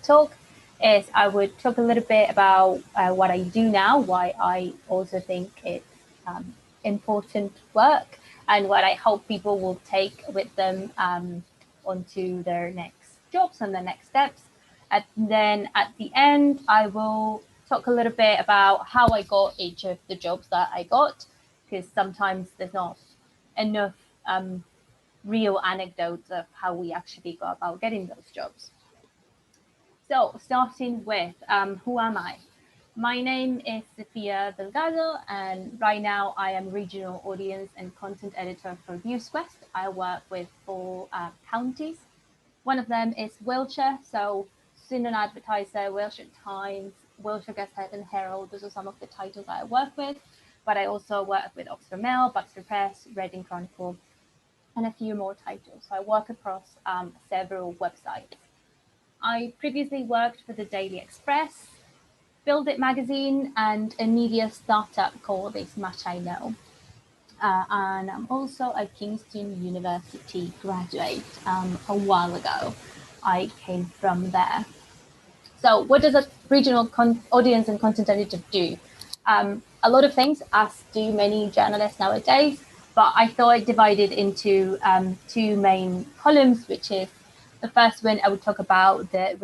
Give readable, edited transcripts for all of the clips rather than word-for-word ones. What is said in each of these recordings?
talk is I would talk a little bit about what I do now, why I also think it's important work, and what I hope people will take with them onto their next jobs and their next steps. And then at the end, I will talk a little bit about how I got each of the jobs that I got, because sometimes there's not enough real anecdotes of how we actually go about getting those jobs. So starting with who am I? My name is Sofia Delgado, and right now I am regional audience and content editor for NewsWest. I work with 4 counties. One of them is Wiltshire, so Swindon Advertiser, Wiltshire Times, Wiltshire Gazette and Herald. Those are some of the titles I work with, but I also work with Oxford Mail, Baxter Press, Reading Chronicle, and a few more titles. So I work across several websites. I previously worked for the Daily Express, Build It magazine, and a media startup called This Much I Know. And I'm also a Kingston University graduate a while ago. I came from there. So what does a regional audience and content editor do? A lot of things, as do many journalists nowadays, but I thought I'd divide it into 2 main columns, which is the first one I would talk about the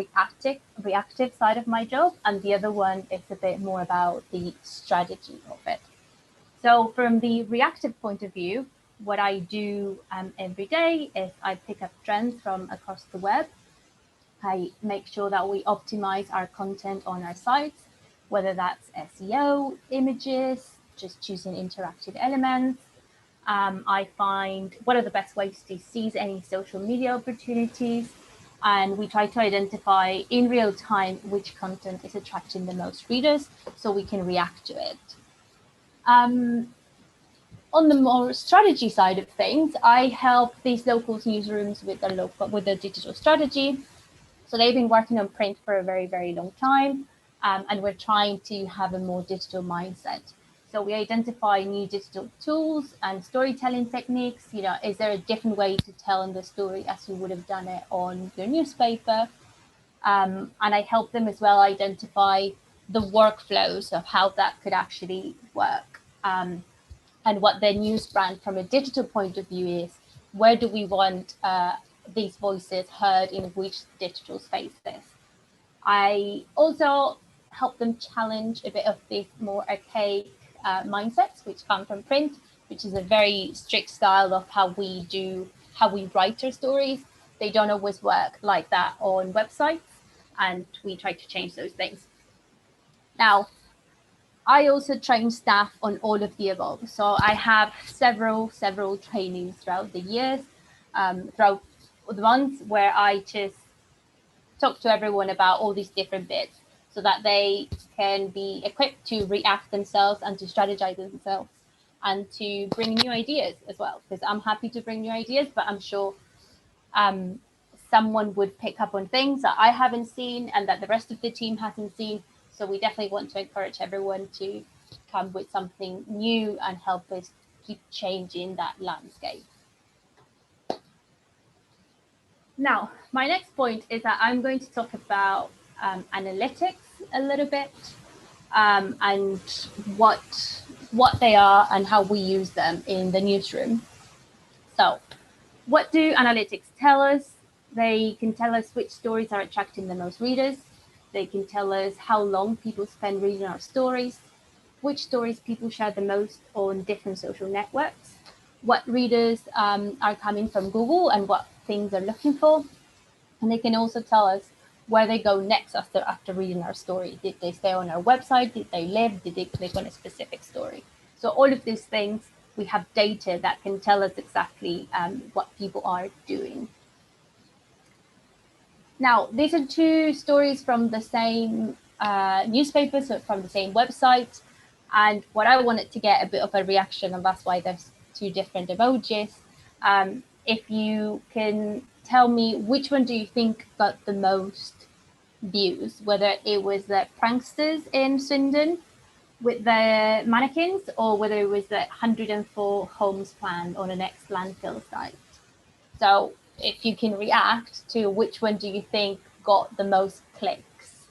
reactive side of my job, and the other one is a bit more about the strategy of it. So from the reactive point of view, what I do every day is I pick up trends from across the web. I make sure that we optimize our content on our sites, whether that's SEO, images, just choosing interactive elements. I find what are the best ways to seize any social media opportunities, and we try to identify in real time which content is attracting the most readers so we can react to it. On the more strategy side of things, I help these local newsrooms with their digital strategy. So they've been working on print for a very, very long time, and we're trying to have a more digital mindset. So we identify new digital tools and storytelling techniques. Is there a different way to tell the story as you would have done it on your newspaper? And I help them as well identify the workflows of how that could actually work, and what their news brand from a digital point of view is. Where do we want these voices heard in which digital spaces? I also help them challenge a bit of these more archaic mindsets which come from print, which is a very strict style of how we write our stories. They don't always work like that on websites, and we try to change those things. Now, I also train staff on all of the above. So I have several trainings throughout the years, throughout the months, where I just talk to everyone about all these different bits so that they can be equipped to react themselves and to strategize themselves and to bring new ideas as well. Because I'm happy to bring new ideas, but I'm sure someone would pick up on things that I haven't seen and that the rest of the team hasn't seen. So we definitely want to encourage everyone to come with something new and help us keep changing that landscape. Now, my next point is that I'm going to talk about analytics a little bit, and what they are and how we use them in the newsroom. So what do analytics tell us? They can tell us which stories are attracting the most readers. They can tell us how long people spend reading our stories, which stories people share the most on different social networks, what readers are coming from Google and what things they're looking for. And they can also tell us where they go next after reading our story. Did they stay on our website? Did they live? Did they click on a specific story? So all of these things, we have data that can tell us exactly what people are doing. Now, these are 2 stories from the same newspaper, so from the same website. And what I wanted to get a bit of a reaction, and that's why there's 2 different emojis. If you can tell me which one do you think got the most views, whether it was the pranksters in Swindon with the mannequins, or whether it was the 104 homes planned on an ex-landfill site. So if you can react to which one do you think got the most clicks?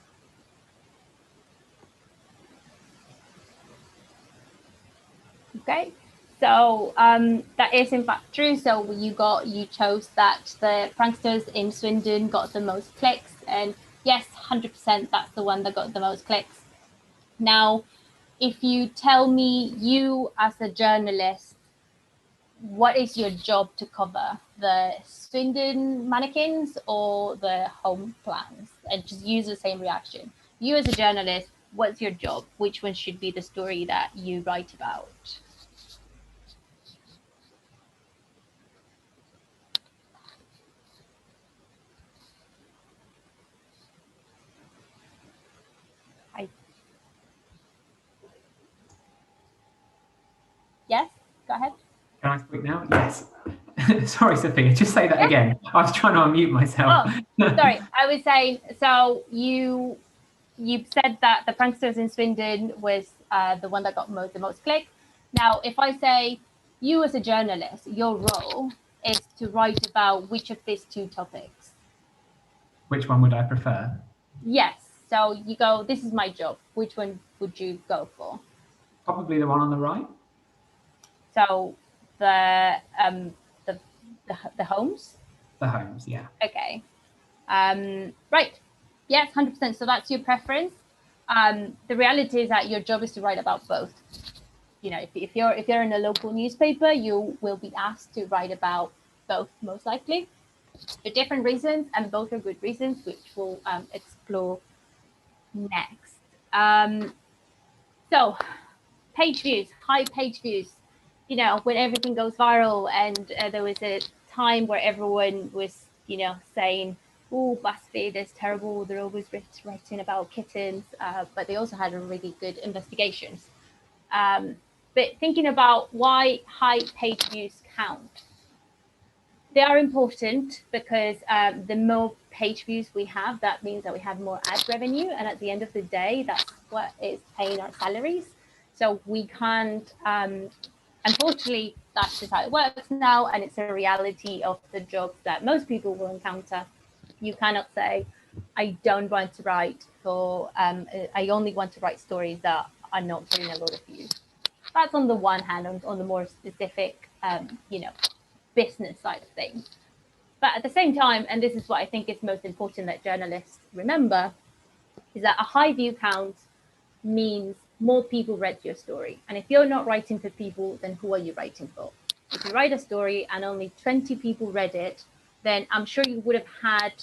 Okay, so that is in fact true. So you chose that the pranksters in Swindon got the most clicks, and yes, 100% that's the one that got the most clicks. Now, if you tell me, you as a journalist, what is your job to cover? The Swindon mannequins or the home plans? And just use the same reaction. You as a journalist, what's your job? Which one should be the story that you write about? Yes, go ahead. Can I speak now? Yes. Sorry, Sophia, just say that again. I was trying to unmute myself. Oh, sorry. I was saying, so you said that the pranksters in Swindon was the one that got the most clicks. Now, if I say you as a journalist, your role is to write about which of these two topics? Which one would I prefer? Yes. So you go, this is my job. Which one would you go for? Probably the one on the right. So the homes? The homes, yeah. Okay. Right. Yes, 100%. So that's your preference. The reality is that your job is to write about both. You know, if you're in a local newspaper, you will be asked to write about both, most likely, for different reasons, and both are good reasons, which we'll explore next. So, page views, high page views. You know, when everything goes viral, and there was a time where everyone was, saying, "Oh, BuzzFeed is terrible. They're always writing about kittens," but they also had a really good investigations. But thinking about why high page views count. They are important because the more page views we have, that means that we have more ad revenue. And at the end of the day, that's what is paying our salaries. So we can't, unfortunately, that's just how it works now. And it's a reality of the jobs that most people will encounter. You cannot say, I don't want to write for, I only want to write stories that are not getting a lot of views. That's on the one hand, on the more specific, business side of things. But at the same time, and this is what I think is most important that journalists remember, is that a high view count means more people read your story. And if you're not writing for people, then who are you writing for? If you write a story and only 20 people read it, then I'm sure you would have had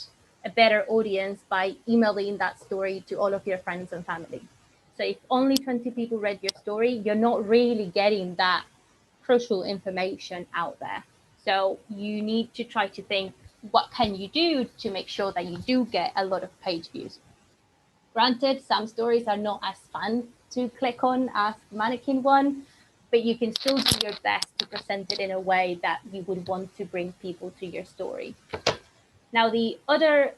a better audience by emailing that story to all of your friends and family. So if only 20 people read your story, you're not really getting that crucial information out there. So you need to try to think, what can you do to make sure that you do get a lot of page views? Granted, some stories are not as fun to click on as the mannequin one, but you can still do your best to present it in a way that you would want to bring people to your story. Now, the other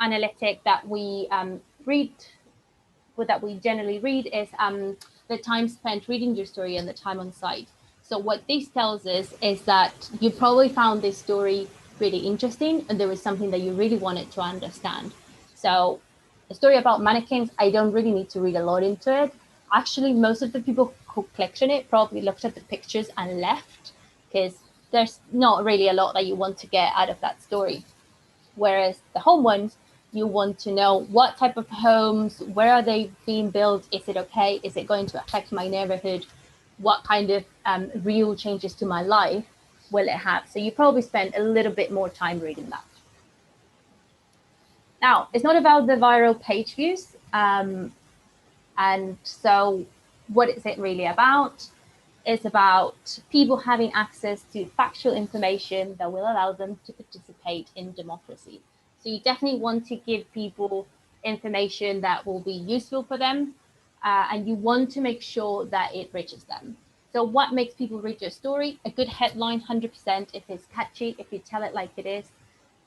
analytic that we generally read is the time spent reading your story and the time on site. So what this tells us is that you probably found this story really interesting and there was something that you really wanted to understand. So a story about mannequins, I don't really need to read a lot into it. Actually, most of the people who clicked on it probably looked at the pictures and left, because there's not really a lot that you want to get out of that story. Whereas the home ones, you want to know what type of homes, where are they being built? Is it okay? Is it going to affect my neighborhood? What kind of real changes to my life will it have? So you probably spend a little bit more time reading that. Now, it's not about the viral page views. And so what is it really about? It's about people having access to factual information that will allow them to participate in democracy. So you definitely want to give people information that will be useful for them, and you want to make sure that it reaches them. So what makes people read your story? A good headline, 100%, if it's catchy, if you tell it like it is.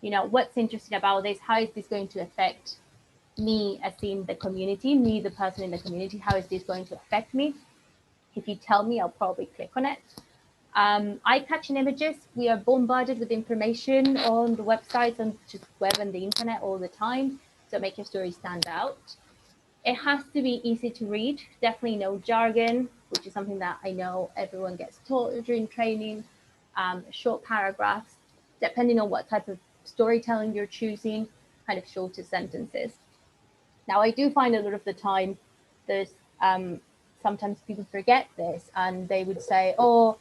What's interesting about this? How is this going to affect me as in the community, me, the person in the community? How is this going to affect me? If you tell me, I'll probably click on it. Eye-catching images, we are bombarded with information on the websites and just web and the internet all the time. So make your story stand out. It has to be easy to read, definitely no jargon, which is something that I know everyone gets taught during training. Short paragraphs, depending on what type of storytelling you're choosing, kind of shorter sentences. Now, I do find a lot of the time there's sometimes people forget this and they would say, oh,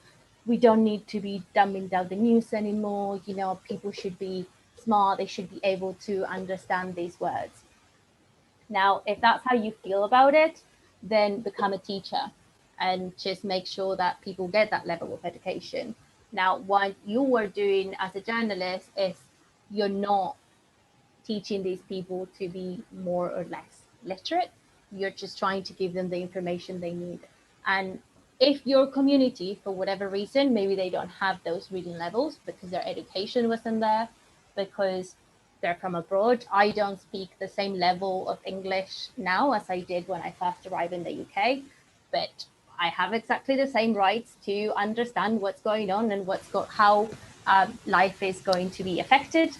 we don't need to be dumbing down the news anymore. You know, people should be smart. They should be able to understand these words. Now, if that's how you feel about it, then become a teacher and just make sure that people get that level of education. Now, what you are doing as a journalist is you're not teaching these people to be more or less literate. You're just trying to give them the information they need. And if your community, for whatever reason, maybe they don't have those reading levels because their education wasn't there, because they're from abroad. I don't speak the same level of English now as I did when I first arrived in the UK, but I have exactly the same rights to understand what's going on and how life is going to be affected.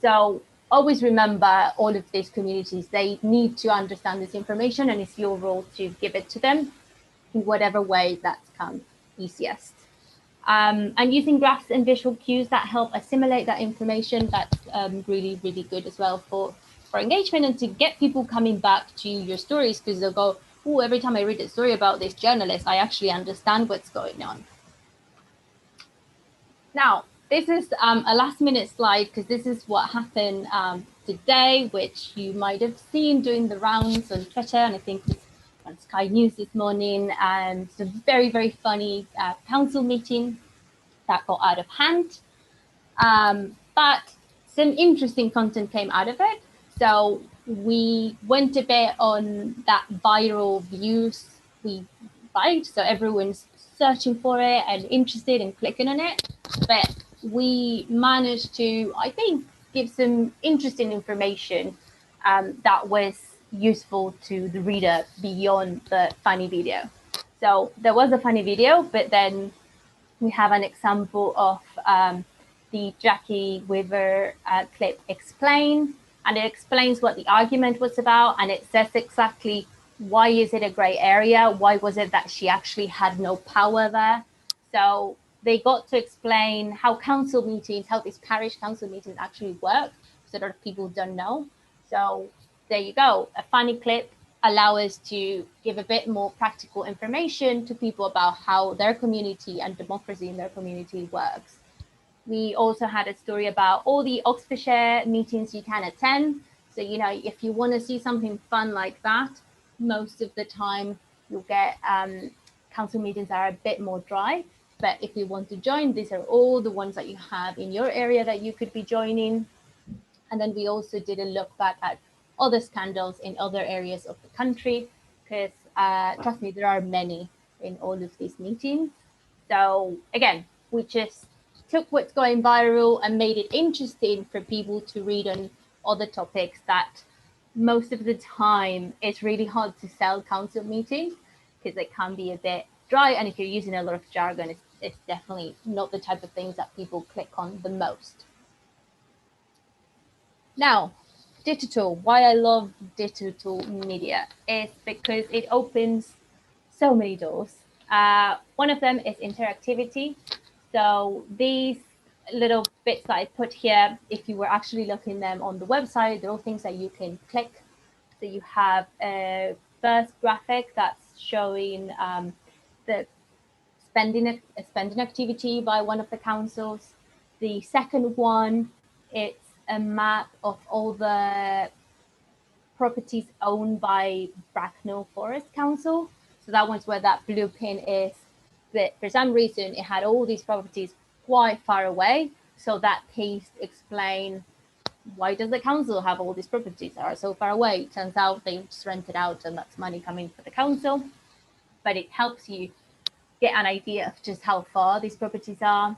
So always remember all of these communities, they need to understand this information, and it's your role to give it to them in whatever way that's come easiest. And using graphs and visual cues that help assimilate that information, that's really, really good as well for engagement and to get people coming back to your stories, because they'll go, oh, every time I read a story about this journalist, I actually understand what's going on. Now, this is a last minute slide because this is what happened today, which you might have seen doing the rounds on Twitter, and I think it's on Sky News this morning. And it's a very, very funny council meeting that got out of hand. But some interesting content came out of it. So we went a bit on that viral views we liked. So everyone's searching for it and interested and clicking on it. But we managed to, I think, give some interesting information that was useful to the reader beyond the funny video. So there was a funny video, but then we have an example of the Jackie Weaver clip Explain, and it explains what the argument was about, and it says exactly why is it a gray area, why was it that she actually had no power there. So they got to explain how council meetings, how these parish council meetings actually work, so that people don't know. So there you go, a funny clip allow us to give a bit more practical information to people about how their community and democracy in their community works. We also had a story about all the Oxfordshire meetings you can attend. So, you know, if you want to see something fun like that, most of the time you'll get council meetings that are a bit more dry. But if you want to join, these are all the ones that you have in your area that you could be joining. And then we also did a look back at other scandals in other areas of the country, because trust me, there are many in all of these meetings. So again, we just took what's going viral and made it interesting for people to read on other topics that most of the time it's really hard to sell council meetings because they can be a bit dry. And if you're using a lot of jargon, it's definitely not the type of things that people click on the most. Now, digital, why I love digital media is because it opens so many doors. One of them is interactivity. So these little bits that I put here, if you were actually looking them on the website, they're all things that you can click. So you have a first graphic that's showing the spending activity by one of the councils. The second one, it's a map of all the properties owned by Bracknell Forest Council. So that one's where that blue pin is. But for some reason, it had all these properties quite far away. So that piece explains why does the council have all these properties that are so far away? It turns out they just rent it out and that's money coming for the council. But it helps you get an idea of just how far these properties are.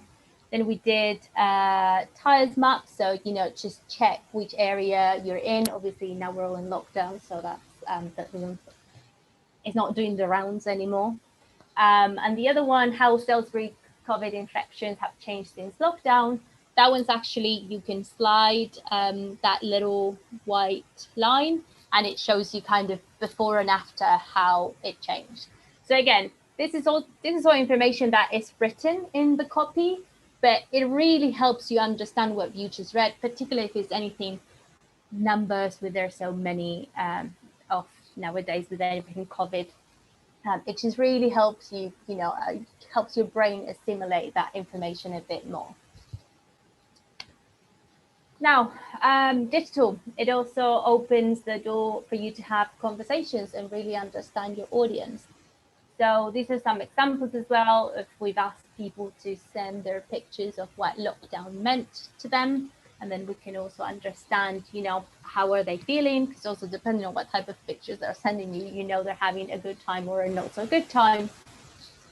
Then we did tiles map, so you know, just check which area you're in. Obviously now we're all in lockdown, so that is not doing the rounds anymore. And the other one, how Salisbury COVID infections have changed since lockdown. That one's actually, you can slide that little white line and it shows you kind of before and after how it changed. So again, this is all information that is written in the copy, but it really helps you understand what you just read, particularly if it's anything numbers, with there's so many of nowadays with everything COVID. It just really helps you, helps your brain assimilate that information a bit more. Now, digital, it also opens the door for you to have conversations and really understand your audience. So these are some examples as well. If we've asked people to send their pictures of what lockdown meant to them, and then we can also understand, how are they feeling? Because also depending on what type of pictures they're sending you, they're having a good time or a not so good time.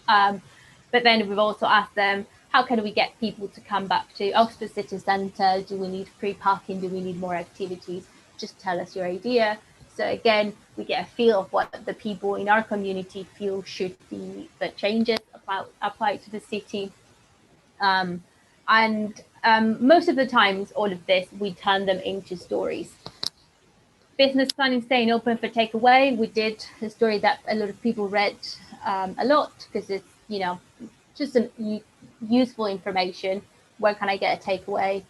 But then we've also asked them, how can we get people to come back to Oxford City Centre? Do we need free parking? Do we need more activities? Just tell us your idea. So again, we get a feel of what the people in our community feel should be the changes applied to the city. Most of the times, all of this, we turn them into stories. Business planning, staying open for takeaway. We did a story that a lot of people read a lot because it's, just some useful information. Where can I get a takeaway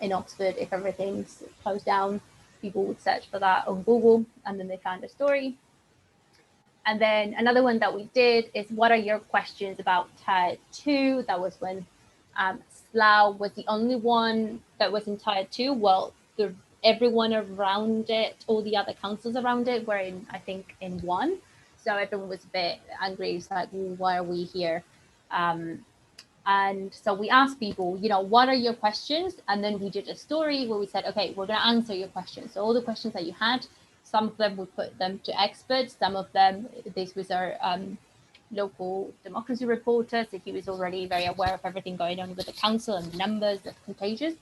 in Oxford if everything's closed down? People would search for that on Google and then they found a story. And then another one that we did is, what are your questions about Tier 2? That was when Slough was the only one that was in Tier 2. Well, everyone around it, all the other councils around it were in, I think, in 1. So everyone was a bit angry. It's like, well, why are we here? And so we asked people, what are your questions? And then we did a story where we said, okay, we're going to answer your questions. So all the questions that you had, some of them we put them to experts. Some of them, this was our local democracy reporter. So he was already very aware of everything going on with the council and the numbers of contagion.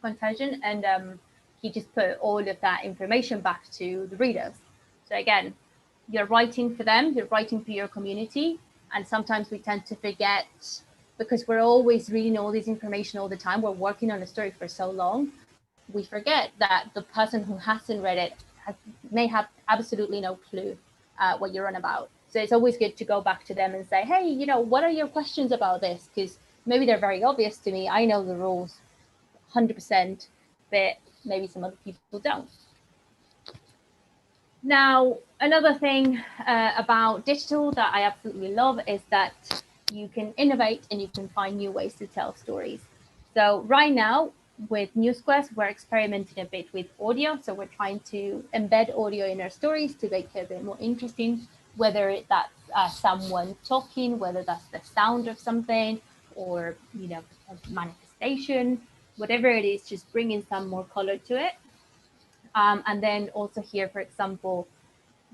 And he just put all of that information back to the readers. So again, you're writing for them, you're writing for your community. And sometimes we tend to forget, because we're always reading all this information all the time. We're working on a story for so long. We forget that the person who hasn't read it may have absolutely no clue what you're on about. So it's always good to go back to them and say, hey, what are your questions about this? Because maybe they're very obvious to me. I know the rules 100%, but maybe some other people don't. Now, another thing about digital that I absolutely love is that you can innovate and you can find new ways to tell stories. So right now with NewsQuest, we're experimenting a bit with audio. So we're trying to embed audio in our stories to make it a bit more interesting, whether that's someone talking, whether that's the sound of something or, a manifestation, whatever it is, just bringing some more color to it. And then also here, for example,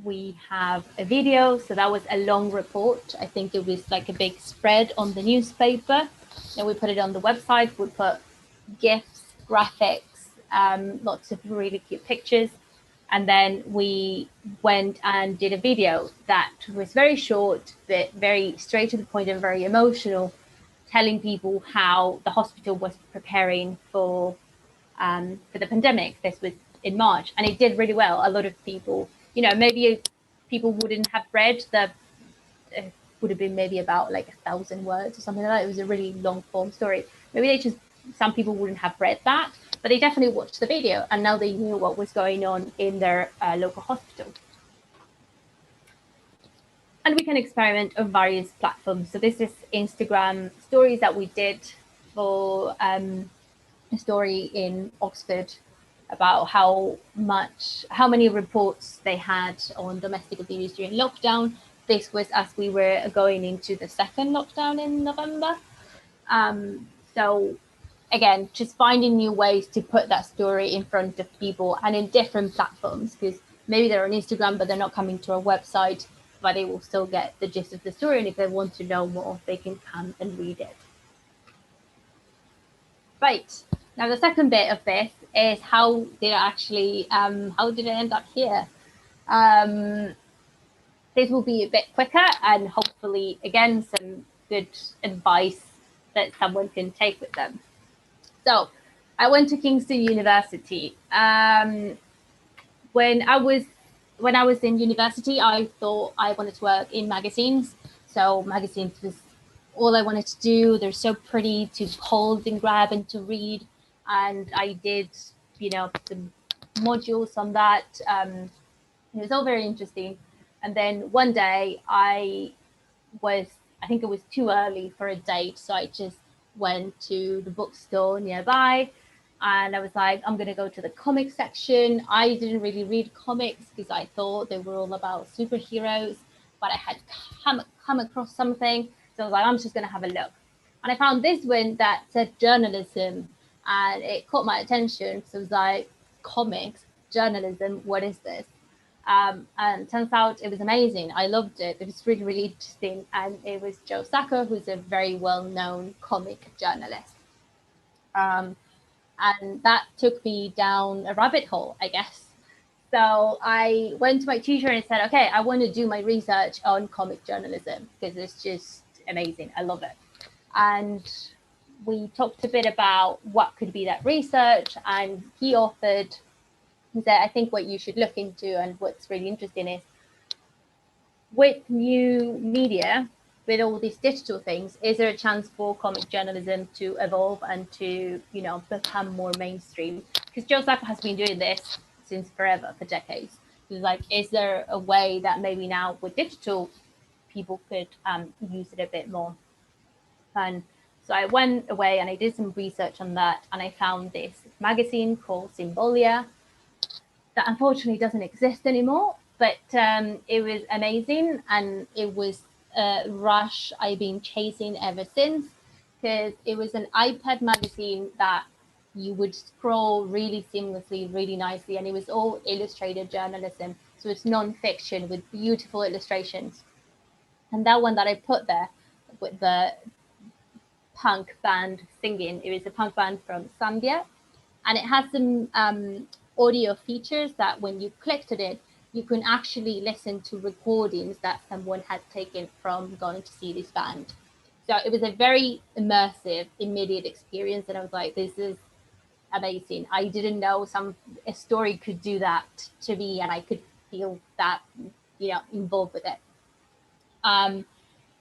we have a video. So that was a long report. I think it was like a big spread on the newspaper. And we put it on the website. We put GIFs, graphics, lots of really cute pictures. And then we went and did a video that was very short, but very straight to the point and very emotional, telling people how the hospital was preparing for the pandemic. This was in March, and it did really well. A lot of people, maybe people wouldn't have read it would have been maybe about like 1,000 words or something like that. It was a really long form story. Maybe some people wouldn't have read that, but they definitely watched the video and now they knew what was going on in their local hospital. And we can experiment on various platforms. So this is Instagram stories that we did for a story in Oxford about how many reports they had on domestic abuse during lockdown. This was as we were going into the second lockdown in November. So again, just finding new ways to put that story in front of people and in different platforms, because maybe they're on Instagram, but they're not coming to our website, but they will still get the gist of the story. And if they want to know more, they can come and read it. Right. Now, the second bit of this is how did it end up here? This will be a bit quicker and hopefully, again, some good advice that someone can take with them. So I went to Kingston University. When I was in university, I thought I wanted to work in magazines. So magazines was all I wanted to do. They're so pretty to hold and grab and to read. And I did, some modules on that. It was all very interesting. And then one day I think it was too early for a date. So I just went to the bookstore nearby and I was like, I'm going to go to the comic section. I didn't really read comics because I thought they were all about superheroes, but I had come across something. So I was like, I'm just going to have a look. And I found this one that said journalism and it caught my attention because it was like, comics, journalism, what is this? And turns out it was amazing. I loved it. It was really, really interesting. And it was Joe Sacco, who's a very well-known comic journalist. And that took me down a rabbit hole, I guess. So I went to my teacher and said, okay, I want to do my research on comic journalism because it's just amazing. I love it. And we talked a bit about what could be that research. And he said, I think what you should look into and what's really interesting is with new media, with all these digital things, is there a chance for comic journalism to evolve and to, become more mainstream? Because Joe Sacco has been doing this since forever, for decades. It's like, is there a way that maybe now with digital, people could use it a bit more? And so I went away and I did some research on that, and I found this magazine called Symbolia that unfortunately doesn't exist anymore, but it was amazing, and it was a rush I've been chasing ever since, because it was an iPad magazine that you would scroll really seamlessly, really nicely, and it was all illustrated journalism. So it's non-fiction with beautiful illustrations. And that one that I put there with the punk band singing, it was a punk band from Zambia, and it has some audio features that when you clicked on it, you can actually listen to recordings that someone had taken from going to see this band. So it was a very immersive, immediate experience, and I was like, this is amazing. I didn't know a story could do that to me, and I could feel that, involved with it.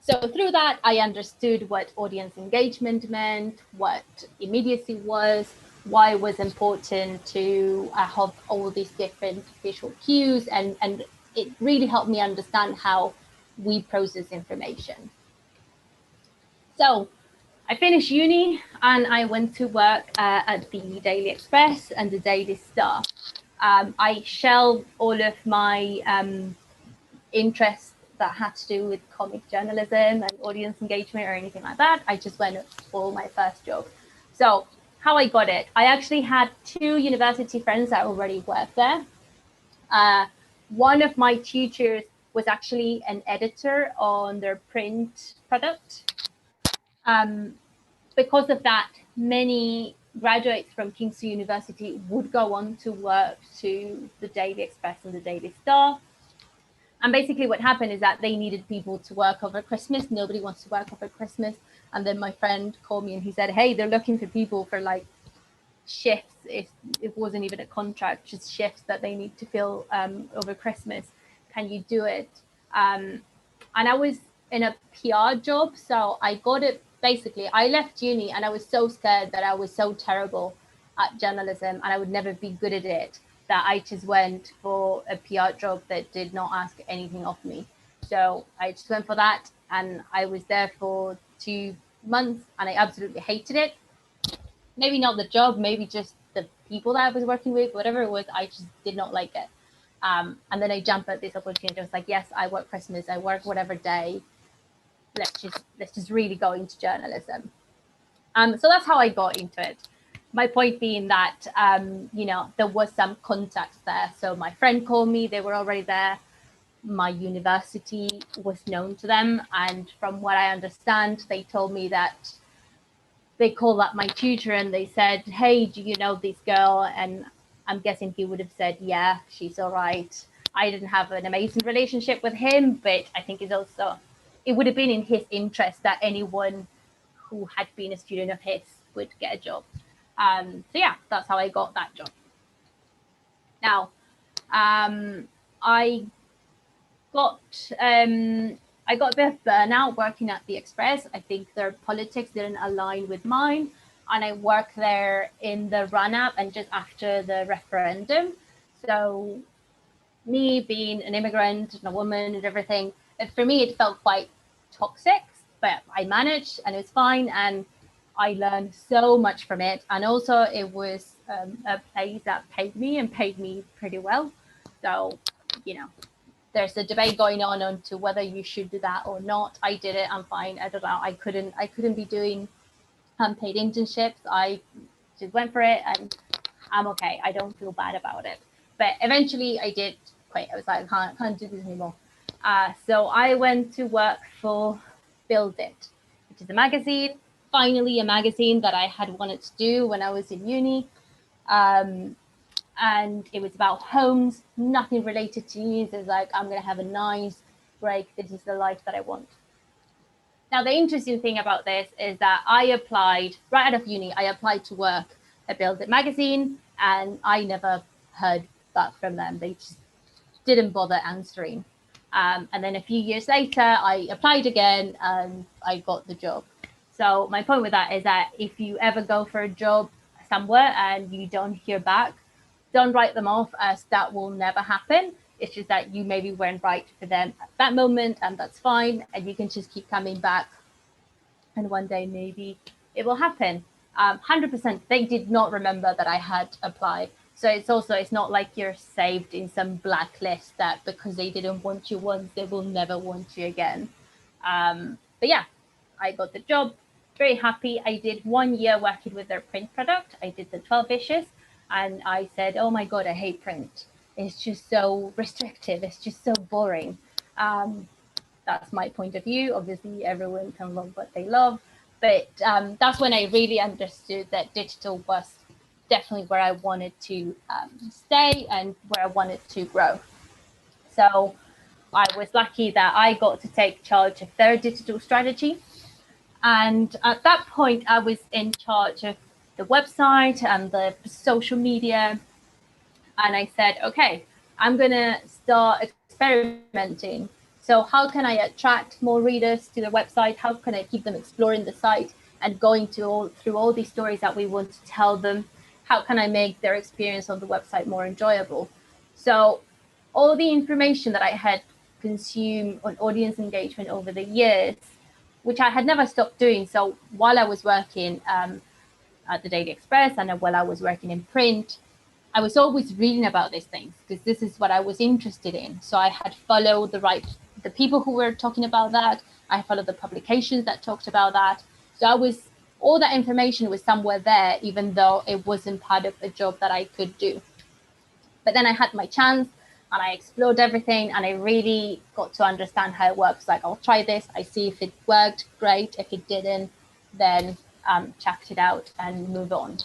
So through that, I understood what audience engagement meant, what immediacy was, why it was important to have all these different visual cues, and it really helped me understand how we process information. So I finished uni and I went to work at the Daily Express and the Daily Star. I shelved all of my interests that had to do with comic journalism and audience engagement or anything like that. I just went for my first job. So how I got it, I actually had 2 university friends that already worked there. One of my teachers was actually an editor on their print product. Because of that, many graduates from Kingston University would go on to work to the Daily Express and the Daily Star. And basically what happened is that they needed people to work over Christmas. Nobody wants to work over Christmas. And then my friend called me and he said, hey, they're looking for people for like shifts. It wasn't even a contract, just shifts that they need to fill over Christmas. Can you do it? And I was in a PR job. So I got it. Basically, I left uni and I was so scared that I was so terrible at journalism and I would never be good at it, that I just went for a PR job that did not ask anything of me. So I just went for that, and I was there for 2 months and I absolutely hated it. Maybe not the job, maybe just the people that I was working with, whatever it was, I just did not like it. And then I jumped at this opportunity. I was like, yes, I work Christmas, I work whatever day. Let's just really go into journalism. So that's how I got into it. My point being that, there was some context there. So my friend called me, they were already there. My university was known to them. And from what I understand, they told me that they called up my tutor and they said, hey, do you know this girl? And I'm guessing he would have said, yeah, she's all right. I didn't have an amazing relationship with him, but I think it would have been in his interest that anyone who had been a student of his would get a job. So yeah, that's how I got that job. Now, I got I got a bit of burnout working at the Express. I think their politics didn't align with mine, and I worked there in the run-up and just after the referendum. So me being an immigrant and a woman and everything, for me it felt quite toxic, but I managed and it was fine, and I learned so much from it. And also it was a place that paid me pretty well. So, you know, there's a debate going on to whether you should do that or not. I did it. I'm fine. I don't know. I couldn't be doing paid internships. I just went for it, and I'm okay. I don't feel bad about it. But eventually, I did quit. I was like, I can't do this anymore. So I went to work for Build It, which is a magazine. Finally, a magazine that I had wanted to do when I was in uni. And it was about homes, nothing related to news. It was like, I'm going to have a nice break. This is the life that I want. Now, the interesting thing about this is that I applied right out of uni. I applied to work at Build It magazine, and I never heard back from them. They just didn't bother answering. And then a few years later, I applied again, and I got the job. So my point with that is that if you ever go for a job somewhere and you don't hear back, don't write them off, as that will never happen. It's just that you maybe weren't right for them at that moment, and that's fine. And you can just keep coming back, and one day maybe it will happen. 100%, they did not remember that I had applied. So it's not like you're saved in some blacklist that because they didn't want you once, they will never want you again. But yeah, I got the job, very happy. I did 1 year working with their print product. I did the 12 issues. And I said, oh my God, I hate print. It's just so restrictive. It's just so boring. That's my point of view. Obviously, everyone can love what they love. But that's when I really understood that digital was definitely where I wanted to stay and where I wanted to grow. So I was lucky that I got to take charge of their digital strategy. And at that point, I was in charge of the website and the social media. And I said, okay, I'm going to start experimenting. So how can I attract more readers to the website? How can I keep them exploring the site and going through all these stories that we want to tell them? How can I make their experience on the website more enjoyable? So all the information that I had consumed on audience engagement over the years, which I had never stopped doing. So while I was working at the Daily Express and while I was working in print, I was always reading about these things because this is what I was interested in. So I had followed the people who were talking about that. I followed the publications that talked about that. So all that information was somewhere there, even though it wasn't part of the job that I could do. But then I had my chance and I explored everything and I really got to understand how it works. Like, I'll try this, I see if it worked, great. If it didn't, then chucked it out and move on.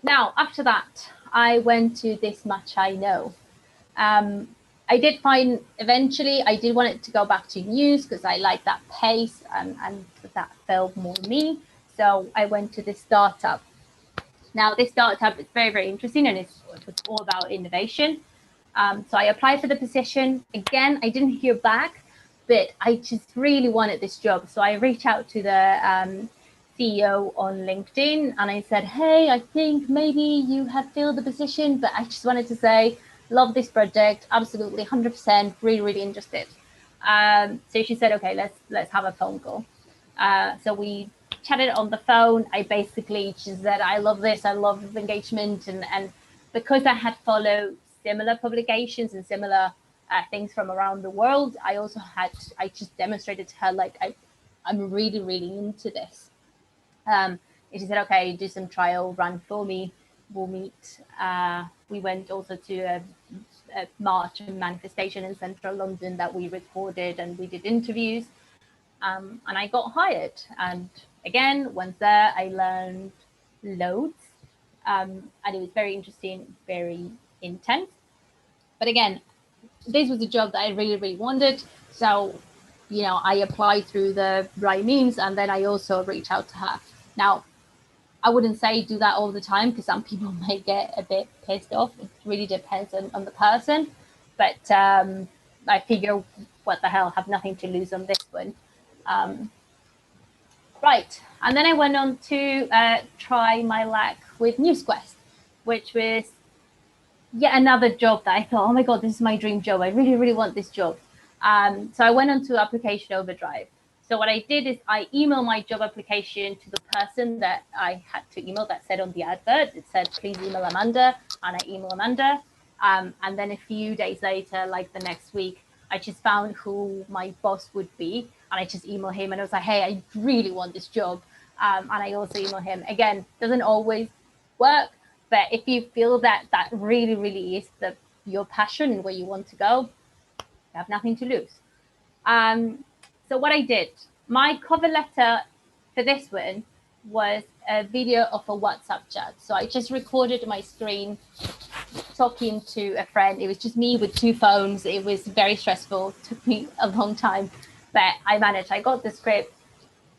Now, after that, I went to This Much I Know. I did find eventually I did want it to go back to news because I like that pace and that felt more me. So I went to this startup. Now, this startup is very, very interesting and it's all about innovation. So I applied for the position. Again, I didn't hear back, but I just really wanted this job. So I reached out to the CEO on LinkedIn and I said, hey, I think maybe you have filled the position, but I just wanted to say, love this project, absolutely 100%, really, really interested. So she said, okay, let's have a phone call. So we chatted on the phone. I basically just said, I love this, I love engagement. And because I had followed similar publications and similar things from around the world, I just demonstrated to her, like, I'm really, really into this. And she said, okay, do some trial run for me. We'll meet. We went also to a march and manifestation in central London that we recorded and we did interviews. And I got hired. And again, once there, I learned loads. And it was very interesting, very intense. But again, this was a job that I really, really wanted. So I apply through the right means, and then I also reach out to her. Now, I wouldn't say do that all the time because some people may get a bit pissed off. It really depends on the person. But I figure, what the hell, have nothing to lose on this one. Right. And then I went on to try my luck with NewsQuest, which was yet another job that I thought, oh my God, this is my dream job. I really, really want this job. So I went on to application overdrive. So what I did is I emailed my job application to the person that I had to email, that said on the advert. It said, please email Amanda. And I emailed Amanda. And then a few days later, like the next week, I just found who my boss would be. And I just emailed him and I was like, hey, I really want this job. And I also emailed him. Again, doesn't always work. But if you feel that that really, really is your passion and where you want to go, you have nothing to lose. So what I did, my cover letter for this one was a video of a WhatsApp chat. So I just recorded my screen talking to a friend. It was just me with two phones. It was very stressful. It took me a long time, but I managed. I got the script,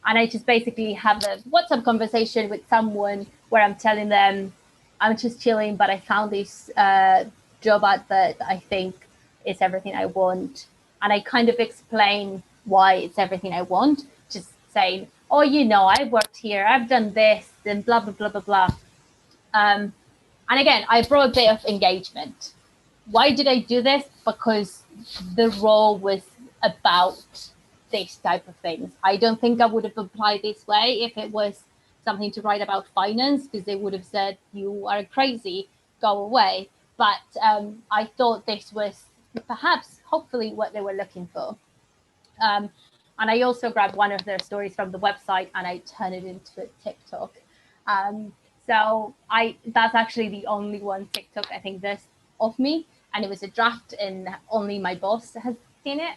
and I just basically have a WhatsApp conversation with someone where I'm telling them I'm just chilling, but I found this job advert that I think is everything I want. And I kind of explain why it's everything I want, just saying, oh, I've worked here, I've done this, and blah, blah, blah, blah, blah. And again, I brought a bit of engagement. Why did I do this? Because the role was about this type of things. I don't think I would have applied this way if it was something to write about finance, because they would have said, you are crazy, go away. But I thought this was perhaps, hopefully, what they were looking for. And I also grabbed one of their stories from the website and I turned it into a TikTok. So that's actually the only one TikTok I think there's of me, and it was a draft and only my boss has seen it.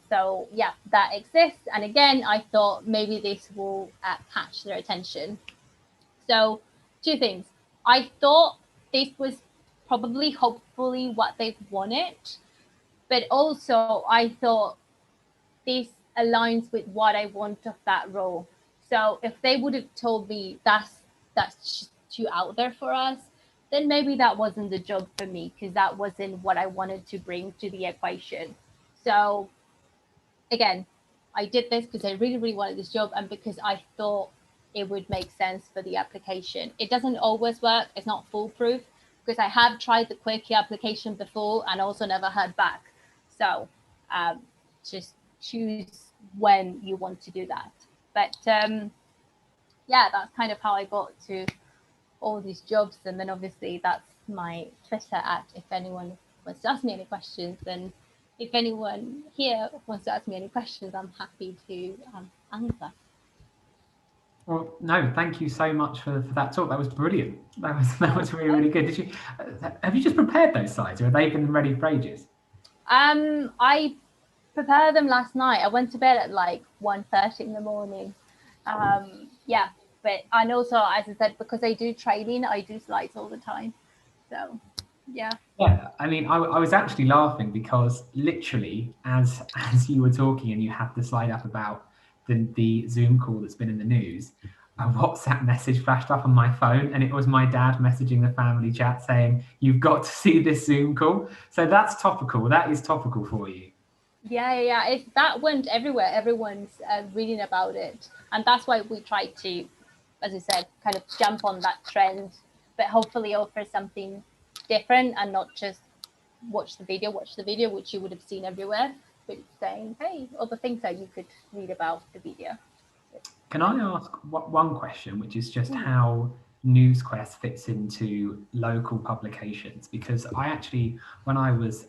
So yeah, that exists. And again, I thought maybe this will catch their attention. So two things. I thought this was probably, hopefully, what they wanted, but also I thought this aligns with what I want of that role. So if they would have told me that's too out there for us, then maybe that wasn't the job for me, because that wasn't what I wanted to bring to the equation. So again, I did this because I really, really wanted this job and because I thought it would make sense for the application. It doesn't always work. It's not foolproof, because I have tried the Quickie application before and also never heard back. So just choose when you want to do that. But yeah, that's kind of how I got to all these jobs. And then obviously that's my Twitter at, if anyone wants to ask me any questions. And if anyone here wants to ask me any questions, I'm happy to answer. Well, no, thank you so much for that talk. That was brilliant. That was really, really good. Did you have you just prepared those slides, or have they been ready for ages? I prepared them last night. I went to bed at like 1:30 in the morning. Yeah, but and also, as I said, because I do trading, I do slides all the time. So yeah. Yeah, I mean, I was actually laughing because literally, as you were talking and you had the slide up about the Zoom call that's been in the news, a WhatsApp message flashed up on my phone, and it was my dad messaging the family chat saying, "You've got to see this Zoom call." So that's topical. That is topical for you. Yeah. That went everywhere. Everyone's reading about it, and that's why we tried to, as I said, kind of jump on that trend, but hopefully offer something different and not just watch the video, which you would have seen everywhere, but saying, hey, other things that you could read about the video. Can I ask one question, which is just how NewsQuest fits into local publications? Because I actually, when I was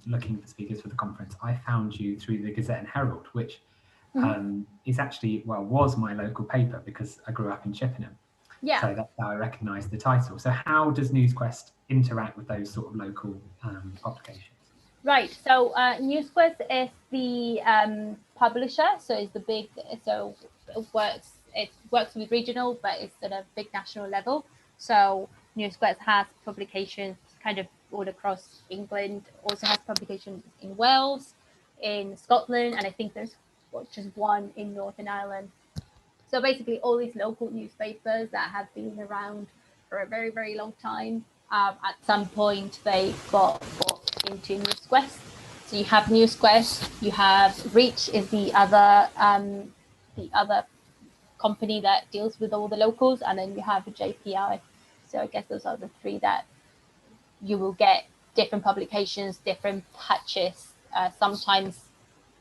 looking for speakers for the conference, I found you through the Gazette and Herald, which is actually, was my local paper because I grew up in Chippenham. Yeah. So that's how I recognised the title. So how does NewsQuest interact with those sort of local publications? Right. So NewsQuest is the publisher. So it's the big. So it works with regional, but it's at a big national level. So NewsQuest has publications kind of all across England. Also has publications in Wales. in Scotland, and I think there's just one in Northern Ireland. So basically, all these local newspapers that have been around for a very, very long time, at some point they got bought into NewsQuest. So you have NewsQuest, you have Reach is the other company that deals with all the locals, and then you have JPI. So I guess those are the three that you will get different publications, different patches. Sometimes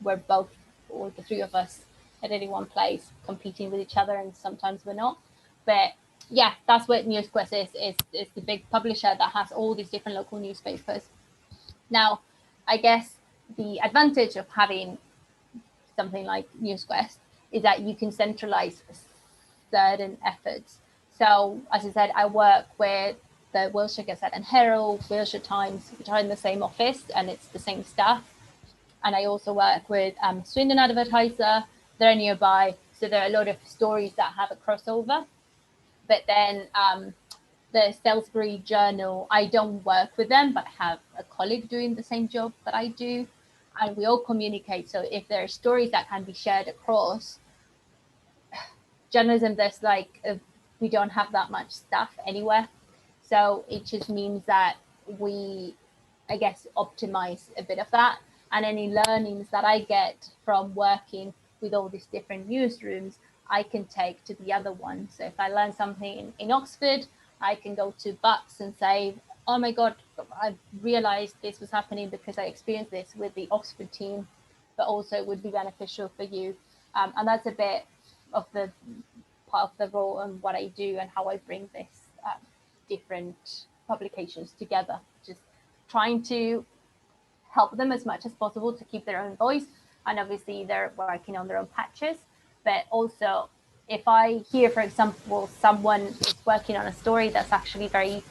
we're both, or the three of us, at any one place competing with each other, and sometimes we're not. But yeah, that's what NewsQuest is. It's the big publisher that has all these different local newspapers. Now, I guess the advantage of having something like NewsQuest is that you can centralize certain efforts. So, as I said, I work with the Wiltshire Gazette and Herald, Wiltshire Times, which are in the same office, and it's the same staff. And I also work with Swindon Advertiser. They're nearby, so there are a lot of stories that have a crossover. But then the Salisbury Journal, I don't work with them, but I have a colleague doing the same job that I do, and we all communicate. So if there are stories that can be shared across journalism, there's we don't have that much staff anywhere, so it just means that we, I guess, optimize a bit of that, and any learnings that I get from working with all these different newsrooms, I can take to the other one. So if I learn something in Oxford, I can go to Bucks and say, oh my God, I realized this was happening because I experienced this with the Oxford team, but also it would be beneficial for you. And that's a bit of the part of the role and what I do and how I bring this different publications together. Just trying to help them as much as possible to keep their own voice. And obviously they're working on their own patches, but also if I hear, for example, someone is working on a story that's actually very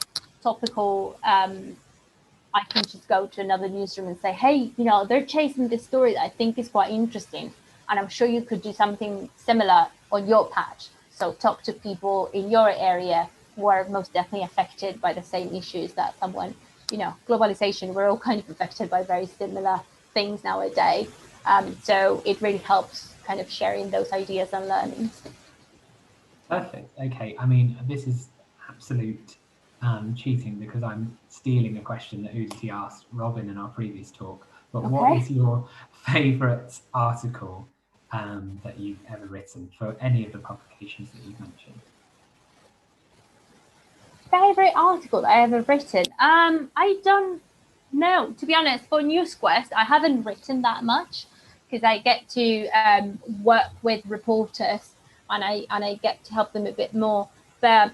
topical, I can just go to another newsroom and say, hey, they're chasing this story that I think is quite interesting, and I'm sure you could do something similar on your patch. So talk to people in your area who are most definitely affected by the same issues that someone, globalization, we're all kind of affected by very similar things nowadays. So it really helps kind of sharing those ideas and learnings. Perfect. Okay. I mean, this is absolute cheating because I'm stealing a question that Uzi asked Robin in our previous talk. But Okay. What is your favourite article that you've ever written for any of the publications that you've mentioned? Favorite article that I ever written? I don't know. To be honest, for NewsQuest, I haven't written that much because I get to work with reporters and I get to help them a bit more. But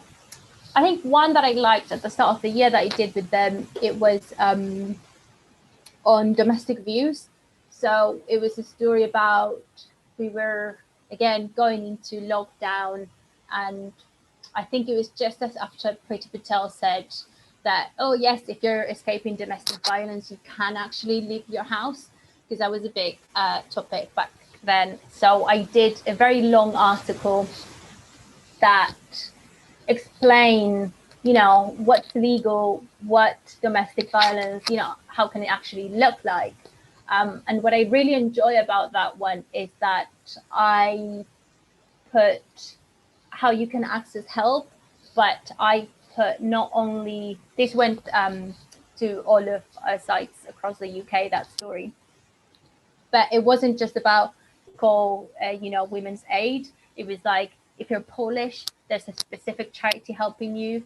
I think one that I liked at the start of the year that I did with them, it was on domestic views. So it was a story about, we were again going into lockdown, and I think it was just as after Priti Patel said that, oh yes, if you're escaping domestic violence, you can actually leave your house, because that was a big topic back then. So I did a very long article that explain, what's legal, what domestic violence, how can it actually look like. And what I really enjoy about that one is that I put how you can access help, but I put not only, this went to all of our sites across the UK, that story, but it wasn't just about call, women's aid. It was like, if you're Polish, there's a specific charity helping you.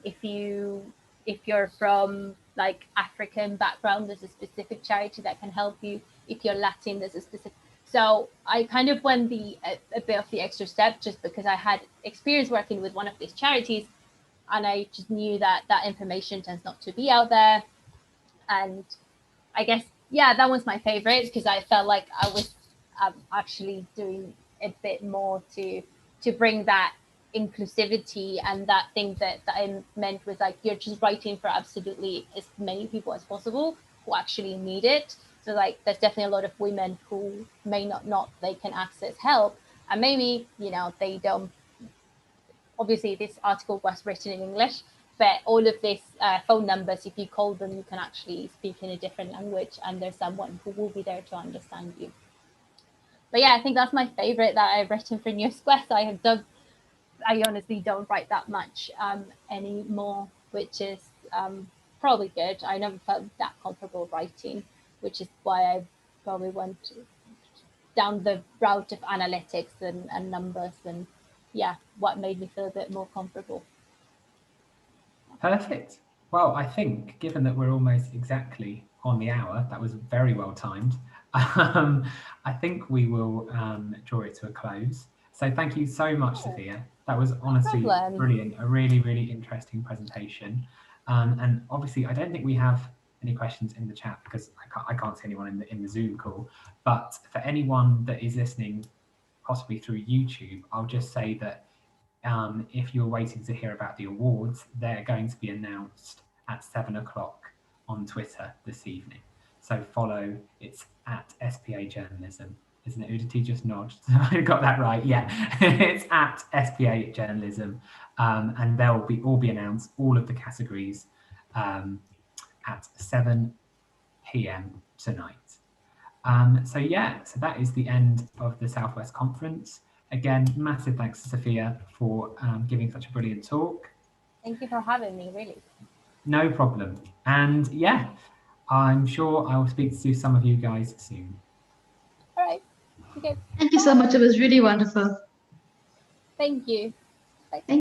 If you're from like African background, there's a specific charity that can help you. If you're Latin, there's a specific. So I kind of went a bit of the extra step, just because I had experience working with one of these charities, and I just knew that that information tends not to be out there. And I guess, yeah, that was my favorite, because I felt like I was actually doing a bit more to bring that inclusivity, and that thing that I meant was like, you're just writing for absolutely as many people as possible who actually need it. So like, there's definitely a lot of women who may not they can access help, and maybe they don't. Obviously, this article was written in English, but all of these phone numbers, if you call them, you can actually speak in a different language, and there's someone who will be there to understand you. But yeah, I think that's my favorite that I've written for NewsQuest. I honestly don't write that much anymore, which is probably good. I never felt that comfortable writing, which is why I probably went down the route of analytics and numbers, and yeah, what made me feel a bit more comfortable. Perfect. Well, I think given that we're almost exactly on the hour, that was very well timed. I think we will draw it to a close. So thank you so much, Sophia. That was honestly brilliant. A really, really interesting presentation. And obviously, I don't think we have any questions in the chat because I can't see anyone in the Zoom call. But for anyone that is listening, possibly through YouTube, I'll just say that if you're waiting to hear about the awards, they're going to be announced at 7 o'clock on Twitter this evening. So follow, it's at SPA Journalism, isn't it? Udity just nod. I got that right. Yeah, it's at SPA Journalism. And they'll all be announced, all of the categories at 7 p.m. tonight. So that is the end of the Southwest Conference. Again, massive thanks to Sophia for giving such a brilliant talk. Thank you for having me, really. No problem. And yeah, I'm sure I will speak to some of you guys soon. All right. Okay. Thank you so much. It was really wonderful. Thank you. Thank